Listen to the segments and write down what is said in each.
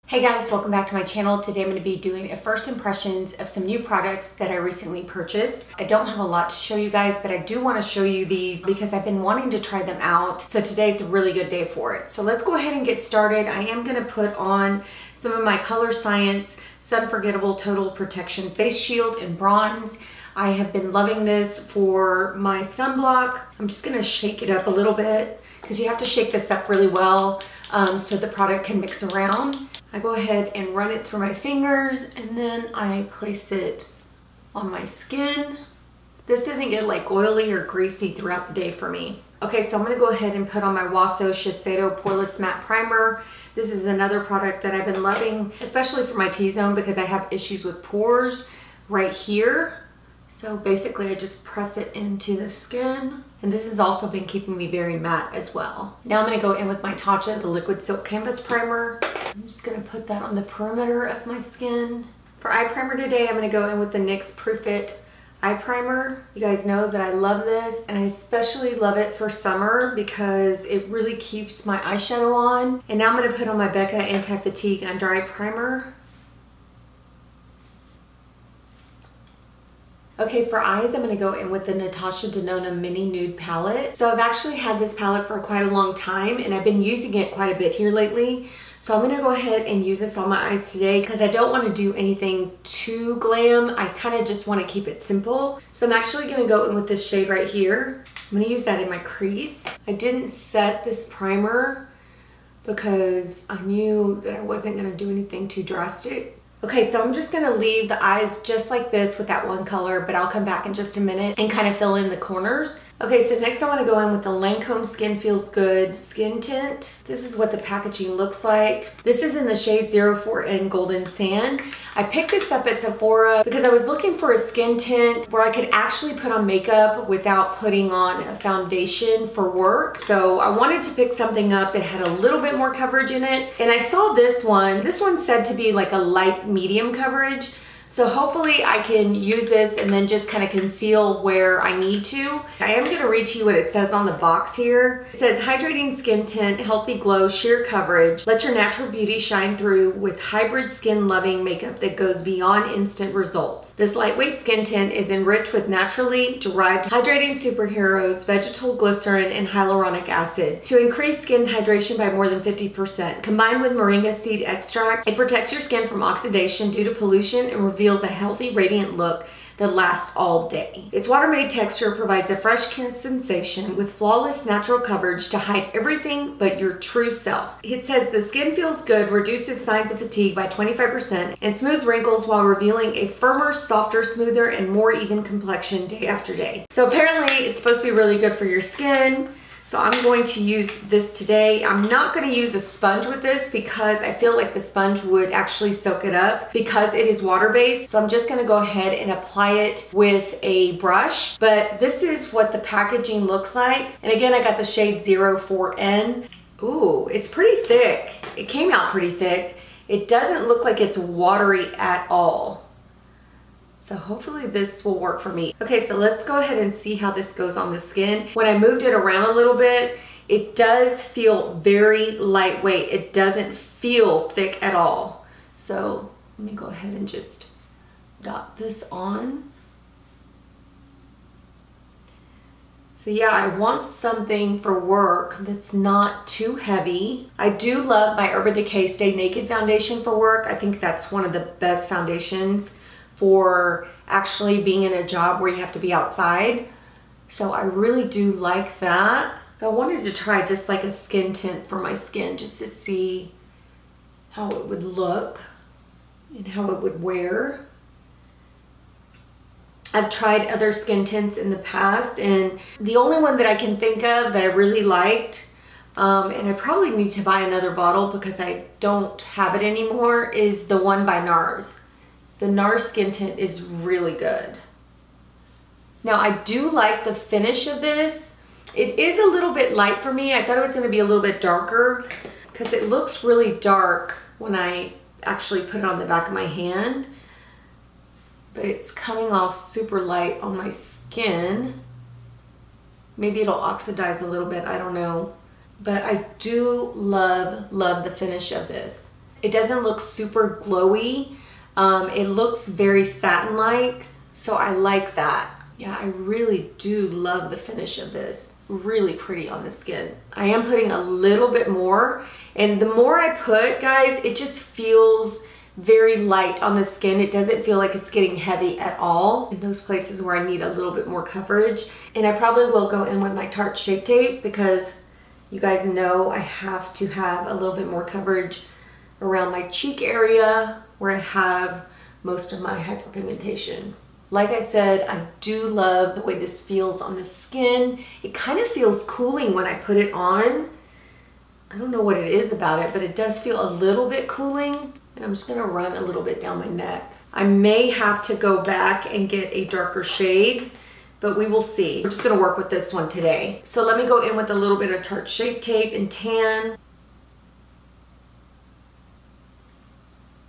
Hey guys, welcome back to my channel. Today I'm going to be doing a first impressions of some new products that I recently purchased. I don't have a lot to show you guys, but I do want to show you these because I've been wanting to try them out. So today's a really good day for it. So let's go ahead and get started. I am going to put on some of my Color Science Sun Forgettable Total Protection Face Shield in bronze. I have been loving this for my sunblock. I'm just going to shake it up a little bit because you have to shake this up really well so the product can mix around. I go ahead and run it through my fingers and then I place it on my skin. This doesn't get like oily or greasy throughout the day for me. Okay, so I'm gonna go ahead and put on my Waso Shiseido Poreless Matte Primer. This is another product that I've been loving, especially for my T-zone because I have issues with pores right here. So basically I just press it into the skin. And this has also been keeping me very matte as well. Now I'm gonna go in with my Tatcha, the Liquid Silk Canvas Primer. I'm just gonna put that on the perimeter of my skin. For eye primer today, I'm gonna go in with the NYX Proof It Eye Primer. You guys know that I love this, and I especially love it for summer because it really keeps my eyeshadow on. And now I'm gonna put on my Becca Anti-Fatigue Under Eye Primer. Okay, for eyes, I'm going to go in with the Natasha Denona Mini Nude Palette. So I've actually had this palette for quite a long time, and I've been using it quite a bit here lately. So I'm going to go ahead and use this on my eyes today because I don't want to do anything too glam. I kind of just want to keep it simple. So I'm actually going to go in with this shade right here. I'm going to use that in my crease. I didn't set this primer because I knew that I wasn't going to do anything too drastic. Okay, so I'm just gonna leave the eyes just like this with that one color, but I'll come back in just a minute and kind of fill in the corners. Okay, so next I want to go in with the Lancome Skin Feels Good Skin Tint. This is what the packaging looks like. This is in the shade 04N Golden Sand. I picked this up at Sephora because I was looking for a skin tint where I could actually put on makeup without putting on a foundation for work. So I wanted to pick something up that had a little bit more coverage in it. And I saw this one. This one's said to be like a light medium coverage. So hopefully I can use this and then just kind of conceal where I need to. I am going to read to you what it says on the box here. It says, hydrating skin tint, healthy glow, sheer coverage. Let your natural beauty shine through with hybrid skin loving makeup that goes beyond instant results. This lightweight skin tint is enriched with naturally derived hydrating superheroes, vegetal glycerin, and hyaluronic acid to increase skin hydration by more than 50%. Combined with moringa seed extract, it protects your skin from oxidation due to pollution and reveals a healthy, radiant look that lasts all day. Its water-made texture provides a fresh sensation with flawless natural coverage to hide everything but your true self. It says the skin feels good, reduces signs of fatigue by 25%, and smooths wrinkles while revealing a firmer, softer, smoother, and more even complexion day after day. So apparently it's supposed to be really good for your skin. So I'm going to use this today. I'm not going to use a sponge with this because I feel like the sponge would actually soak it up because it is water-based. So I'm just going to go ahead and apply it with a brush. But this is what the packaging looks like. And again, I got the shade 04N. Ooh, it's pretty thick. It came out pretty thick. It doesn't look like it's watery at all. So hopefully this will work for me. Okay, so let's go ahead and see how this goes on the skin. When I moved it around a little bit, it does feel very lightweight. It doesn't feel thick at all. So let me go ahead and just dot this on. So yeah, I want something for work that's not too heavy. I do love my Urban Decay Stay Naked foundation for work. I think that's one of the best foundations for actually being in a job where you have to be outside. So I really do like that. So I wanted to try just like a skin tint for my skin just to see how it would look and how it would wear. I've tried other skin tints in the past, and the only one that I can think of that I really liked, and I probably need to buy another bottle because I don't have it anymore, is the one by Nars. The Nars skin tint is really good. Now I do like the finish of this. It is a little bit light for me. I thought it was going to be a little bit darker because it looks really dark when I actually put it on the back of my hand. But it's coming off super light on my skin. Maybe it'll oxidize a little bit, I don't know. But I do love the finish of this. It doesn't look super glowy. It looks very satin-like, so I like that. Yeah, I really do love the finish of this. Really pretty on the skin. I am putting a little bit more, and the more I put, guys, it just feels very light on the skin. It doesn't feel like it's getting heavy at all in those places where I need a little bit more coverage. And I probably will go in with my Tarte Shape Tape because you guys know I have to have a little bit more coverage around my cheek area where I have most of my hyperpigmentation. Like I said, I do love the way this feels on the skin. It kind of feels cooling when I put it on. I don't know what it is about it, but it does feel a little bit cooling. And I'm just gonna run a little bit down my neck. I may have to go back and get a darker shade, but we will see. We're just gonna work with this one today. So let me go in with a little bit of Tarte Shape Tape and tan.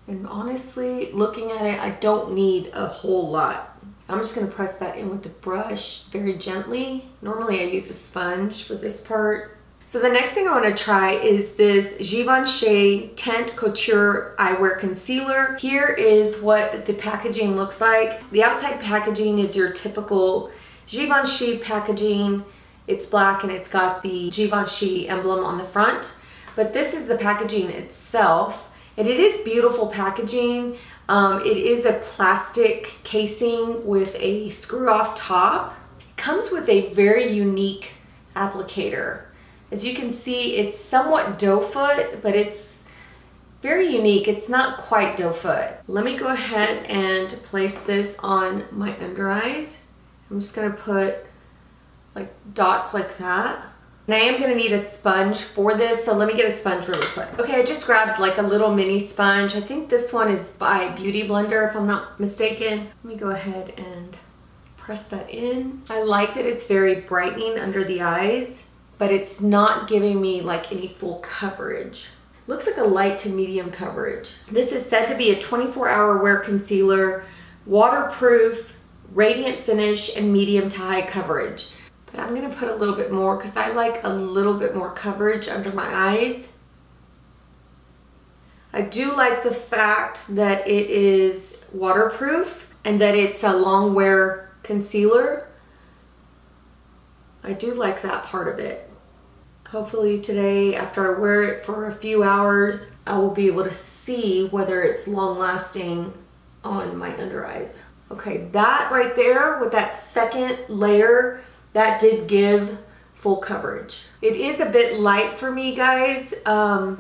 And honestly, looking at it, I don't need a whole lot. I'm just gonna press that in with the brush very gently. Normally I use a sponge for this part. So the next thing I wanna try is this Givenchy Teint Couture Eyewear Concealer. Here is what the packaging looks like. The outside packaging is your typical Givenchy packaging. It's black and it's got the Givenchy emblem on the front. But this is the packaging itself. And it is beautiful packaging. It is a plastic casing with a screw-off top. It comes with a very unique applicator. As you can see, it's somewhat doe foot, but it's very unique. It's not quite doe foot. Let me go ahead and place this on my under eyes. I'm just gonna put like dots like that. And I am gonna need a sponge for this, so let me get a sponge really quick. Okay, I just grabbed like a little mini sponge. I think this one is by Beauty Blender, if I'm not mistaken. Let me go ahead and press that in. I like that it's very brightening under the eyes, but it's not giving me like any full coverage. Looks like a light to medium coverage. This is said to be a 24-hour wear concealer, waterproof, radiant finish, and medium to high coverage. But I'm gonna put a little bit more because I like a little bit more coverage under my eyes. I do like the fact that it is waterproof and that it's a long wear concealer. I do like that part of it. Hopefully today, after I wear it for a few hours, I will be able to see whether it's long lasting on my under eyes. Okay, that right there with that second layer, that did give full coverage. It is a bit light for me, guys. I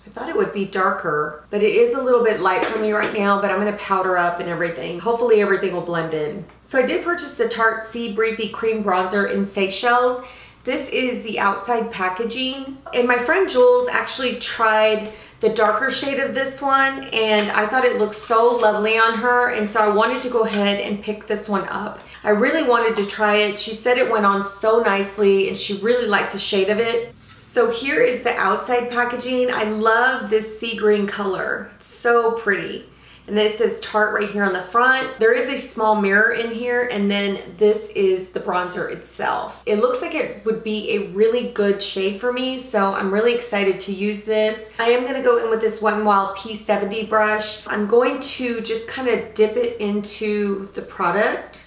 thought it would be darker, but it is a little bit light for me right now, but I'm gonna powder up and everything. Hopefully everything will blend in. So I did purchase the Tarte Sea Breezy Cream Bronzer in Seychelles. This is the outside packaging. And my friend Jules actually tried the darker shade of this one, and I thought it looked so lovely on her, and so I wanted to go ahead and pick this one up. I really wanted to try it. She said it went on so nicely and she really liked the shade of it. So here is the outside packaging. I love this sea green color. It's so pretty. And then it says Tarte right here on the front. There is a small mirror in here, and then this is the bronzer itself. It looks like it would be a really good shade for me, so I'm really excited to use this. I am gonna go in with this Wet n Wild P70 brush. I'm going to just kind of dip it into the product.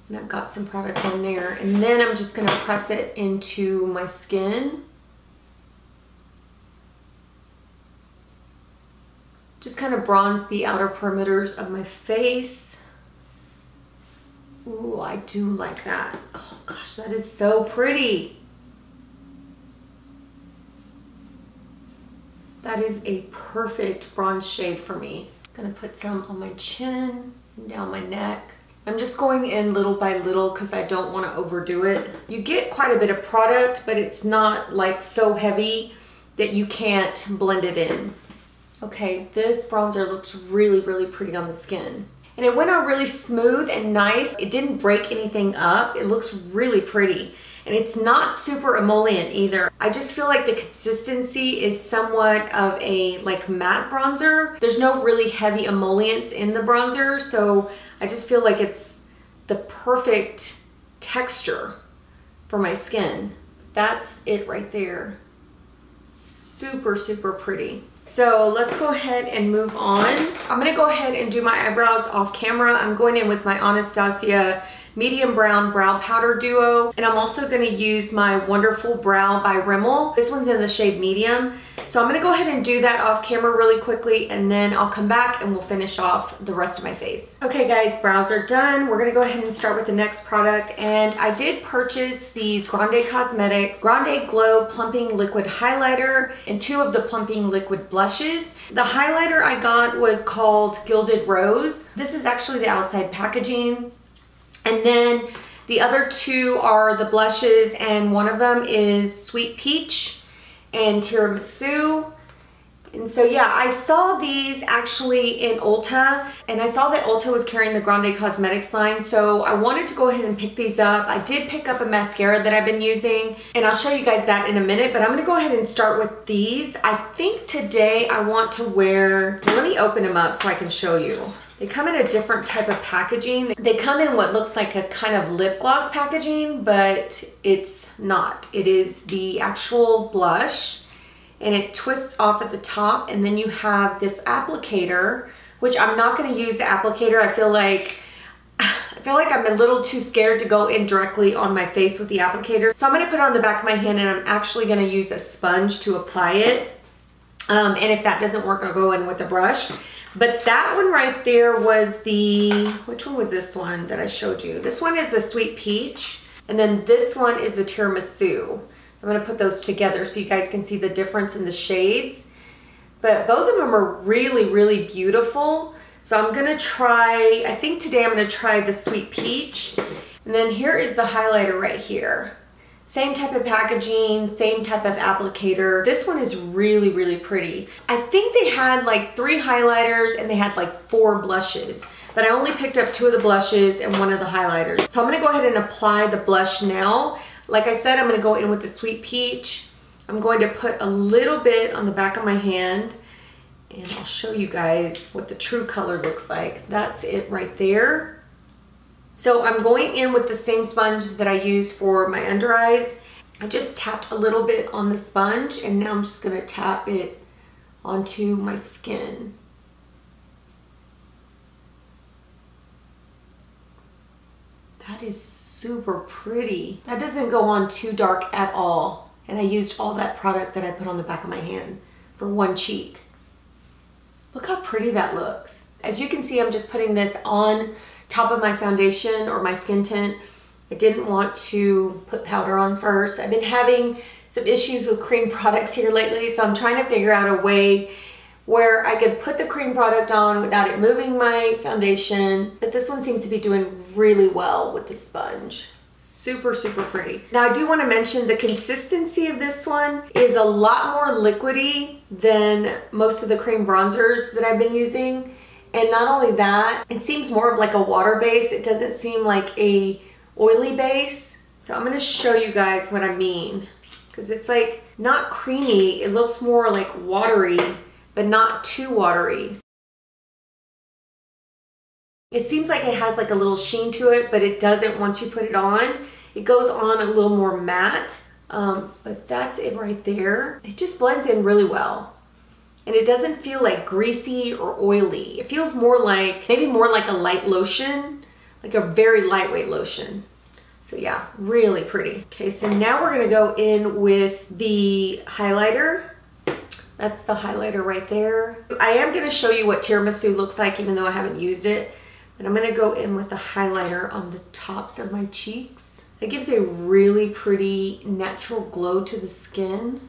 And I've got some product on there, and then I'm just gonna press it into my skin. Just kind of bronze the outer perimeters of my face. Ooh, I do like that. Oh gosh, that is so pretty. That is a perfect bronze shade for me. I'm gonna put some on my chin and down my neck. I'm just going in little by little because I don't want to overdo it. You get quite a bit of product, but it's not like so heavy that you can't blend it in. Okay, this bronzer looks really, really pretty on the skin. And it went on really smooth and nice. It didn't break anything up. It looks really pretty. And it's not super emollient either. I just feel like the consistency is somewhat of a like matte bronzer. There's no really heavy emollients in the bronzer, so I just feel like it's the perfect texture for my skin. That's it right there. Super, super pretty. So let's go ahead and move on. I'm gonna go ahead and do my eyebrows off camera. I'm going in with my Anastasia medium brown brow powder duo, and I'm also going to use my Wonderful Brow by Rimmel. This one's in the shade medium, so I'm going to go ahead and do that off camera really quickly, and then I'll come back and we'll finish off the rest of my face. Okay guys, brows are done. We're going to go ahead and start with the next product, and I did purchase these Grande Cosmetics Grande Glow Plumping Liquid Highlighter and 2 of the Plumping Liquid Blushes. The highlighter I got was called Gilded Rose. This is actually the outside packaging. And then the other 2 are the blushes, and one of them is Sweet Peach and Tiramisu. And so yeah, I saw these actually in Ulta, and I saw that Ulta was carrying the Grande Cosmetics line, so I wanted to go ahead and pick these up. I did pick up a mascara that I've been using, and I'll show you guys that in a minute, but I'm gonna go ahead and start with these. I think today I want to wear, let me open them up so I can show you. They come in a different type of packaging. They come in what looks like a kind of lip gloss packaging, but it's not. It is the actual blush, and it twists off at the top, and then you have this applicator, which I'm not going to use the applicator. I feel like I'm a little too scared to go in directly on my face with the applicator. So I'm going to put it on the back of my hand, and I'm actually going to use a sponge to apply it. And if that doesn't work, I'll go in with a brush. But that one right there was the, which one was this one that I showed you? This one is the Sweet Peach, and then this one is the Tiramisu. So I'm gonna put those together so you guys can see the difference in the shades. But both of them are really, really beautiful. So I'm gonna try, I think today I'm gonna try the Sweet Peach. And then here is the highlighter right here. Same type of packaging, same type of applicator. This one is really, really pretty. I think they had like 3 highlighters and they had like 4 blushes, but I only picked up 2 of the blushes and 1 of the highlighters. So I'm gonna go ahead and apply the blush now. Like I said, I'm gonna go in with the Sweet Peach. I'm going to put a little bit on the back of my hand, and I'll show you guys what the true color looks like. That's it right there. So I'm going in with the same sponge that I use for my under eyes. I just tapped a little bit on the sponge, and now I'm just gonna tap it onto my skin. That is super pretty. That doesn't go on too dark at all. And I used all that product that I put on the back of my hand for one cheek. Look how pretty that looks. As you can see, I'm just putting this on top of my foundation or my skin tint. I didn't want to put powder on first. I've been having some issues with cream products here lately, so I'm trying to figure out a way where I could put the cream product on without it moving my foundation. But this one seems to be doing really well with the sponge. Super, super pretty. Now I do want to mention the consistency of this one is a lot more liquidy than most of the cream bronzers that I've been using. And not only that, it seems more of like a water base. It doesn't seem like a oily base. So I'm going to show you guys what I mean, because it's like not creamy. It looks more like watery, but not too watery. It seems like it has like a little sheen to it, but it doesn't once you put it on. It goes on a little more matte, but that's it right there. It just blends in really well. And it doesn't feel like greasy or oily. It feels more like, maybe more like a light lotion, like a very lightweight lotion. So yeah, really pretty. Okay, so now we're gonna go in with the highlighter. That's the highlighter right there. I am gonna show you what Tiramisu looks like even though I haven't used it. But I'm gonna go in with the highlighter on the tops of my cheeks. It gives a really pretty natural glow to the skin.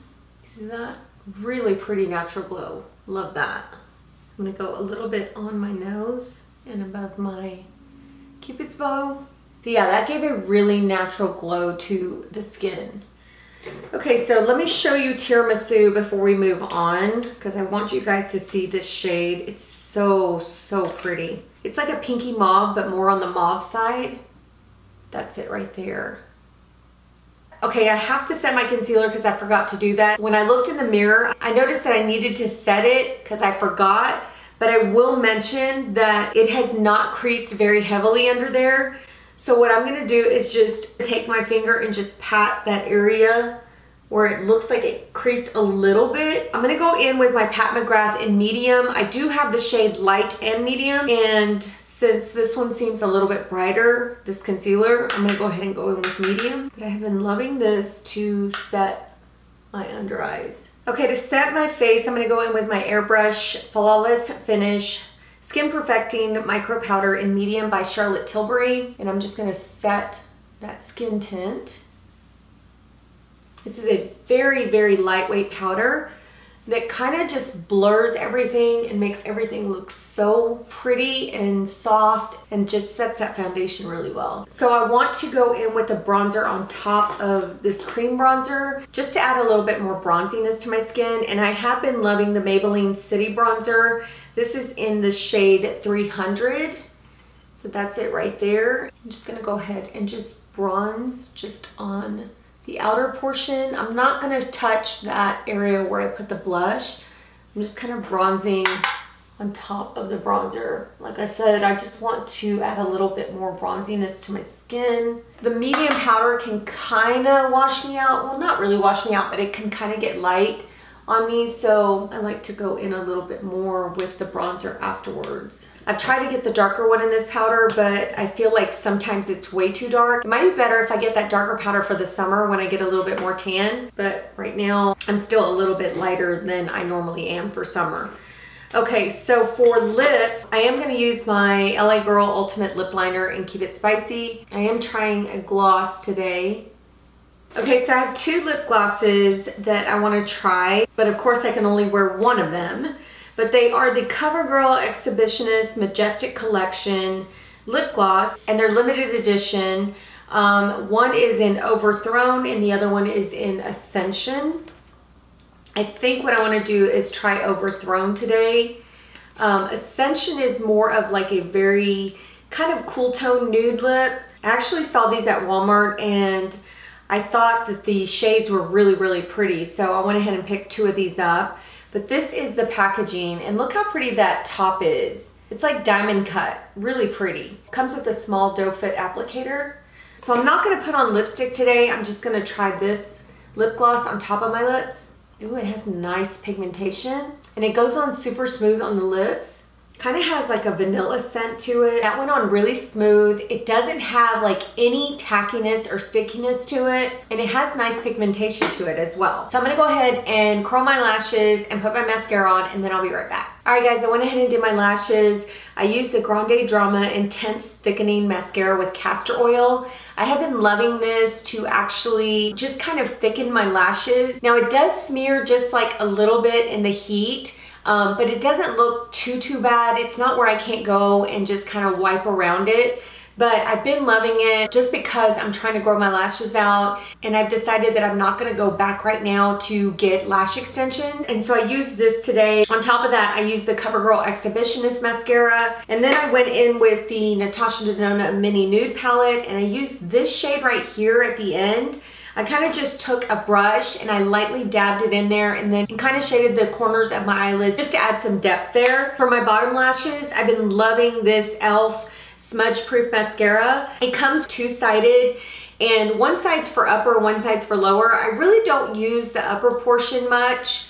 See that? Really pretty natural glow. Love that. I'm gonna go a little bit on my nose and above my Cupid's bow. So yeah, that gave a really natural glow to the skin. Okay, so let me show you Tiramisu before we move on, because I want you guys to see this shade. It's so, so pretty. It's like a pinky mauve, but more on the mauve side. That's it right there. Okay, I have to set my concealer because I forgot to do that. When I looked in the mirror, I noticed that I needed to set it because I forgot, but I will mention that it has not creased very heavily under there. So what I'm gonna do is just take my finger and just pat that area where it looks like it creased a little bit. I'm gonna go in with my Pat McGrath in medium. I do have the shade light and medium, and since this one seems a little bit brighter, this concealer, I'm gonna go ahead and go in with medium. But I have been loving this to set my under eyes. Okay, to set my face, I'm gonna go in with my Airbrush Flawless Finish Skin Perfecting Micro Powder in medium by Charlotte Tilbury. And I'm just gonna set that skin tint. This is a very, very lightweight powder that kind of just blurs everything and makes everything look so pretty and soft and just sets that foundation really well. So I want to go in with a bronzer on top of this cream bronzer just to add a little bit more bronziness to my skin. And I have been loving the Maybelline City Bronzer. This is in the shade 300. So that's it right there. I'm just gonna go ahead and just bronze just on the outer portion. I'm not gonna touch that area where I put the blush. I'm just kind of bronzing on top of the bronzer. Like I said, I just want to add a little bit more bronziness to my skin. The medium powder can kind of wash me out. Well, not really wash me out, but it can kind of get light on me. So I like to go in a little bit more with the bronzer afterwards. I've tried to get the darker one in this powder, but I feel like sometimes it's way too dark. It might be better if I get that darker powder for the summer when I get a little bit more tan, but right now I'm still a little bit lighter than I normally am for summer. Okay, so for lips, I am gonna use my LA Girl Ultimate Lip Liner and Keep It Spicy. I am trying a gloss today. Okay, so I have two lip glosses that I wanna try, but of course I can only wear one of them. But they are the Covergirl Exhibitionist Majestic Collection lip gloss, and they're limited edition. One is in Overthrown and the other one is in Ascension. I think what I want to do is try Overthrown today. Ascension is more of like a very kind of cool tone nude lip. I actually saw these at Walmart and I thought that the shades were really, really pretty. So I went ahead and picked two of these up. But this is the packaging, and look how pretty that top is. It's like diamond cut, really pretty. Comes with a small doe foot applicator. So I'm not gonna put on lipstick today. I'm just gonna try this lip gloss on top of my lips. Ooh, it has nice pigmentation, and it goes on super smooth on the lips. Kind of has like a vanilla scent to it. That went on really smooth. It doesn't have like any tackiness or stickiness to it, and it has nice pigmentation to it as well. So I'm gonna go ahead and curl my lashes and put my mascara on, and then I'll be right back. All right guys, I went ahead and did my lashes. I used the Grande Drama Intense Thickening Mascara with castor oil. I have been loving this to actually just kind of thicken my lashes. Now it does smear just like a little bit in the heat, but it doesn't look too bad. It's not where I can't go and just kind of wipe around it. But I've been loving it just because I'm trying to grow my lashes out, and I've decided that I'm not gonna go back right now to get lash extensions. And so I used this today. On top of that, I used the CoverGirl Exhibitionist mascara. And then I went in with the Natasha Denona Mini Nude palette, and I used this shade right here at the end. I kind of just took a brush and I lightly dabbed it in there and then kind of shaded the corners of my eyelids just to add some depth there. For my bottom lashes, I've been loving this e.l.f. Smudge Proof Mascara. It comes two-sided, and one side's for upper, one side's for lower. I really don't use the upper portion much.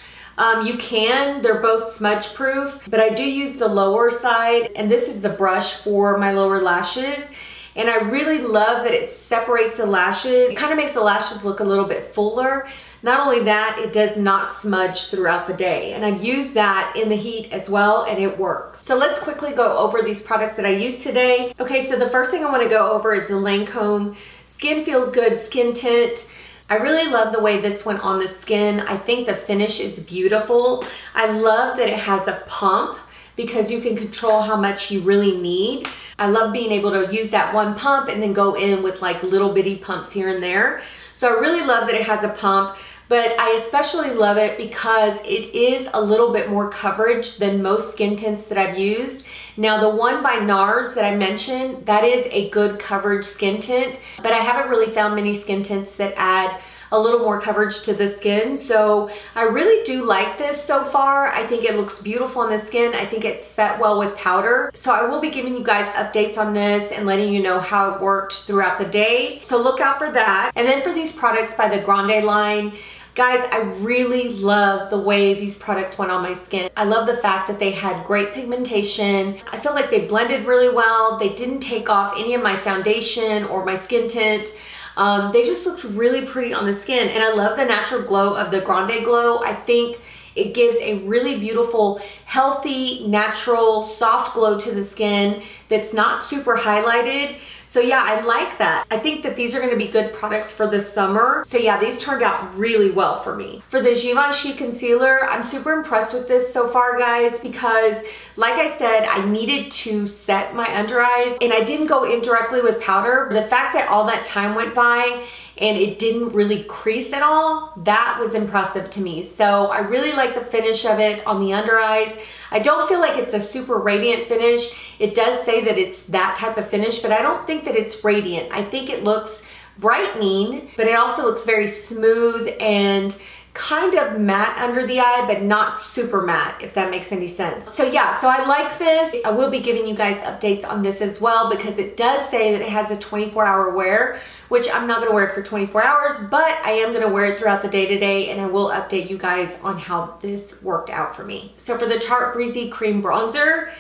You can, they're both smudge proof, but I do use the lower side, and this is the brush for my lower lashes. And I really love that it separates the lashes. It kind of makes the lashes look a little bit fuller. Not only that, it does not smudge throughout the day. And I've used that in the heat as well, and it works. So let's quickly go over these products that I used today. Okay, so the first thing I want to go over is the Lancome Skin Feels Good Skin Tint. I really love the way this went on the skin. I think the finish is beautiful. I love that it has a pump because you can control how much you really need. I love being able to use that one pump and then go in with like little bitty pumps here and there. So I really love that it has a pump, but I especially love it because it is a little bit more coverage than most skin tints that I've used. Now the one by Nars that I mentioned, that is a good coverage skin tint, but I haven't really found many skin tints that add a little more coverage to the skin. So I really do like this so far. I think it looks beautiful on the skin. I think it's set well with powder. So I will be giving you guys updates on this and letting you know how it worked throughout the day. So look out for that. And then for these products by the Grande line, Guys, I really love the way these products went on my skin. I love the fact that they had great pigmentation. I feel like they blended really well. They didn't take off any of my foundation or my skin tint. They just looked really pretty on the skin, and I love the natural glow of the Grande glow. I think it gives a really beautiful, healthy, natural, soft glow to the skin that's not super highlighted. So yeah, I like that. I think that these are gonna be good products for this summer. So yeah, these turned out really well for me. For the Givenchy concealer, I'm super impressed with this so far, guys, because like I said, I needed to set my under eyes and I didn't go in directly with powder. The fact that all that time went by and it didn't really crease at all, that was impressive to me. So I really like the finish of it on the under eyes. I don't feel like it's a super radiant finish. It does say that it's that type of finish, but I don't think that it's radiant. I think it looks brightening, but it also looks very smooth and kind of matte under the eye, but not super matte, if that makes any sense. So yeah, so I like this. I will be giving you guys updates on this as well, because it does say that it has a 24-hour wear, which I'm not gonna wear it for 24 hours, but I am gonna wear it throughout the day today, and I will update you guys on how this worked out for me. So for the Tarte Breezy Cream Bronzer,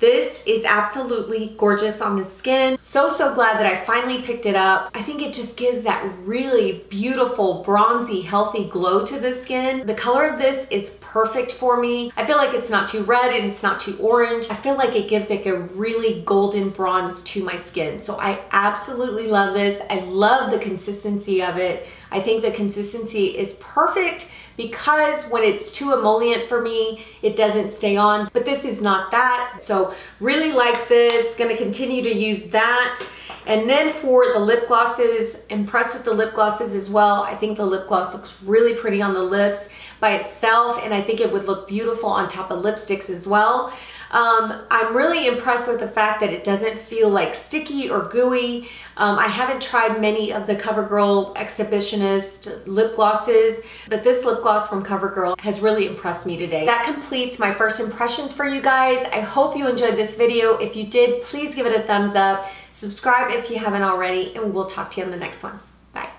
this is absolutely gorgeous on the skin. So glad that I finally picked it up. I think it just gives that really beautiful, bronzy, healthy glow to the skin. The color of this is perfect for me. I feel like it's not too red and it's not too orange. I feel like it gives like a really golden bronze to my skin. So I absolutely love this. I love the consistency of it. I think the consistency is perfect, because when it's too emollient for me, it doesn't stay on, but this is not that. So really like this, gonna continue to use that. And then for the lip glosses, impressed with the lip glosses as well. I think the lip gloss looks really pretty on the lips by itself, and I think it would look beautiful on top of lipsticks as well. I'm really impressed with the fact that it doesn't feel like sticky or gooey. I haven't tried many of the Covergirl Exhibitionist lip glosses, but this lip gloss from Covergirl has really impressed me today. That completes my first impressions for you guys. I hope you enjoyed this video. If you did, please give it a thumbs up. Subscribe if you haven't already, and we'll talk to you on the next one.